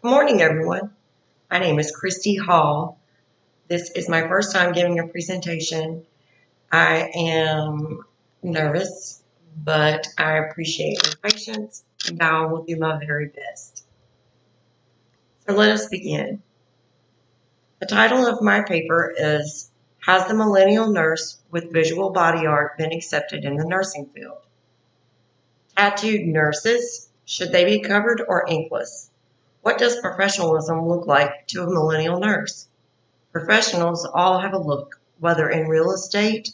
Good morning, everyone. My name is Christy Hall. This is my first time giving a presentation. I am nervous, but I appreciate your patience, and I will do my very best. So let us begin. The title of my paper is Has the Millennial Nurse with Visual Body Art Been Accepted in the Nursing Field? Tattooed nurses, should they be covered or inkless? What does professionalism look like to a millennial nurse? Professionals all have a look, whether in real estate,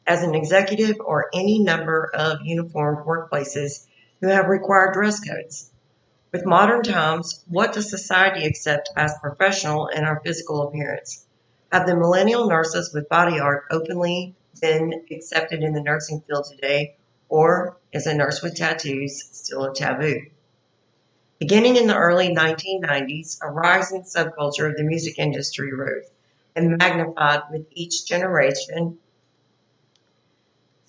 as an executive, or any number of uniformed workplaces who have required dress codes. With modern times, what does society accept as professional in our physical appearance? Have the millennial nurses with body art openly been accepted in the nursing field today, or is a nurse with tattoos still a taboo? Beginning in the early 1990s, a rising subculture of the music industry rose and magnified with each generation.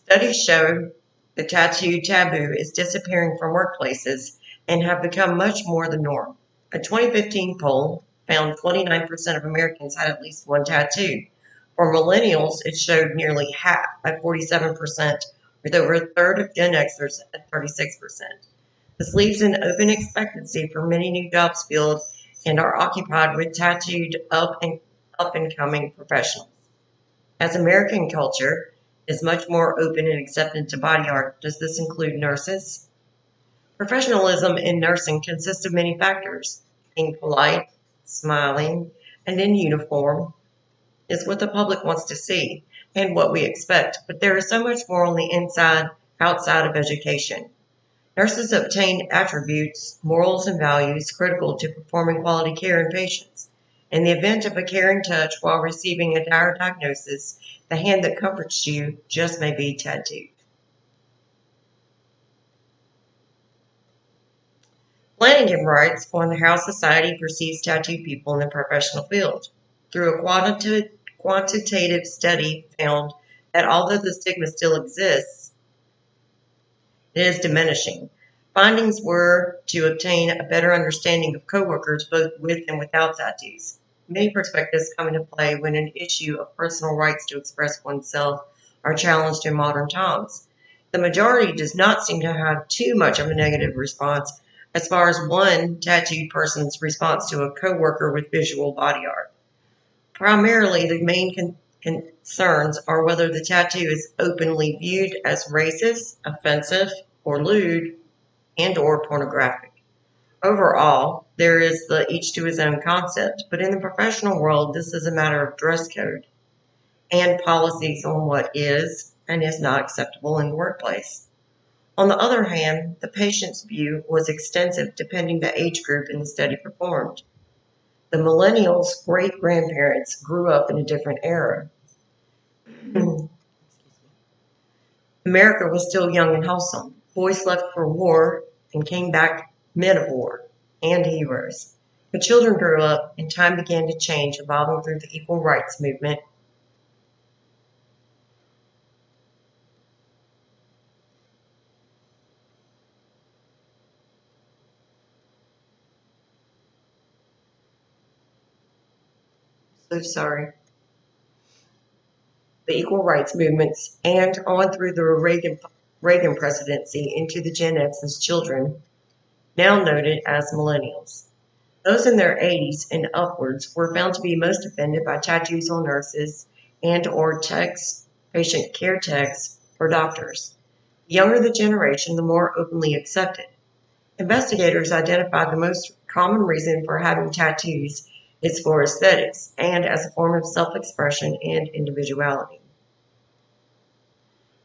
Studies show the tattoo taboo is disappearing from workplaces and have become much more the norm. A 2015 poll found 29% of Americans had at least one tattoo. For millennials, it showed nearly half at 47%, with over a third of Gen Xers at 36%. This leaves an open expectancy for many new jobs filled and are occupied with tattooed up and coming professionals. As American culture is much more open and accepting to body art, does this include nurses? Professionalism in nursing consists of many factors. Being polite, smiling, and in uniform is what the public wants to see and what we expect, but there is so much more on the inside, outside of education. Nurses obtain attributes, morals, and values critical to performing quality care in patients. In the event of a caring touch while receiving a dire diagnosis, the hand that comforts you just may be tattooed. Flanagan writes on how society perceives tattooed people in the professional field. Through a quantitative study found that although the stigma still exists, it is diminishing. Findings were to obtain a better understanding of coworkers both with and without tattoos. Many perspectives come into play when an issue of personal rights to express oneself are challenged in modern times. The majority does not seem to have too much of a negative response as far as one tattooed person's response to a coworker with visual body art. Primarily, the main concerns are whether the tattoo is openly viewed as racist, offensive, or lewd, and or pornographic. Overall, there is the each to his own concept, but in the professional world, this is a matter of dress code and policies on what is and is not acceptable in the workplace. On the other hand, the patient's view was extensive depending the age group in the study performed. The millennials' great-grandparents grew up in a different era. America was still young and wholesome. Boys left for war and came back men of war and heroes. But children grew up and time began to change, evolving through the equal rights movement. So sorry. The equal rights movements and on through the Reagan presidency into the Gen X's children, now noted as millennials. Those in their 80s and upwards were found to be most offended by tattoos on nurses and or techs, patient care techs, or doctors. The younger the generation, the more openly accepted. Investigators identified the most common reason for having tattoos is for aesthetics and as a form of self-expression and individuality.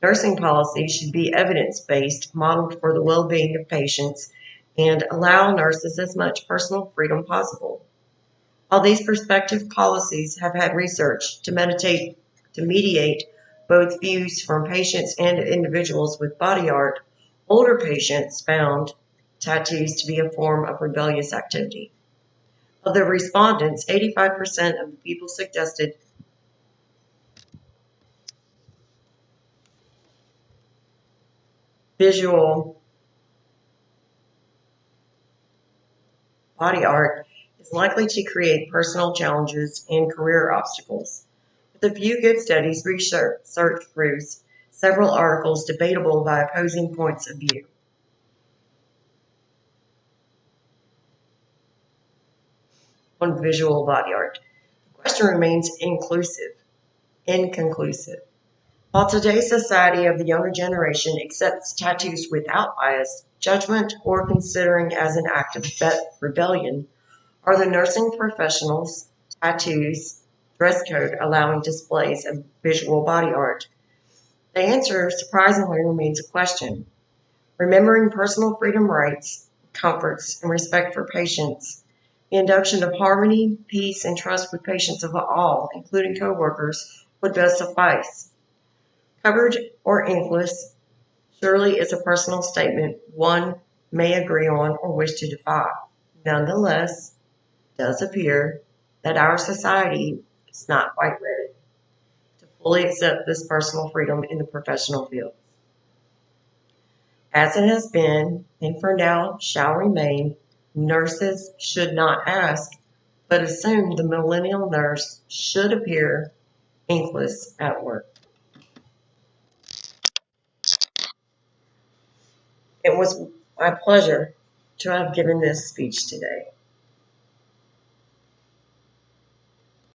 Nursing policy should be evidence-based, modeled for the well-being of patients, and allow nurses as much personal freedom possible. While these prospective policies have had research to mediate both views from patients and individuals with body art, older patients found tattoos to be a form of rebellious activity. Of the respondents, 85% of the people suggested visual body art is likely to create personal challenges and career obstacles. With a few good studies, research proves several articles debatable by opposing points of view. On visual body art, the question remains inconclusive. While today's society of the younger generation accepts tattoos without bias, judgment, or considering as an act of rebellion, are the nursing professionals' tattoos dress code allowing displays of visual body art? The answer surprisingly remains a question. Remembering personal freedom rights, comforts, and respect for patients, the induction of harmony, peace, and trust with patients of all, including coworkers, would best suffice. Covered or inkless surely is a personal statement one may agree on or wish to defy. Nonetheless, it does appear that our society is not quite ready to fully accept this personal freedom in the professional field. As it has been, and for now shall remain, nurses should not ask, but assume the millennial nurse should appear inkless at work. It was my pleasure to have given this speech today.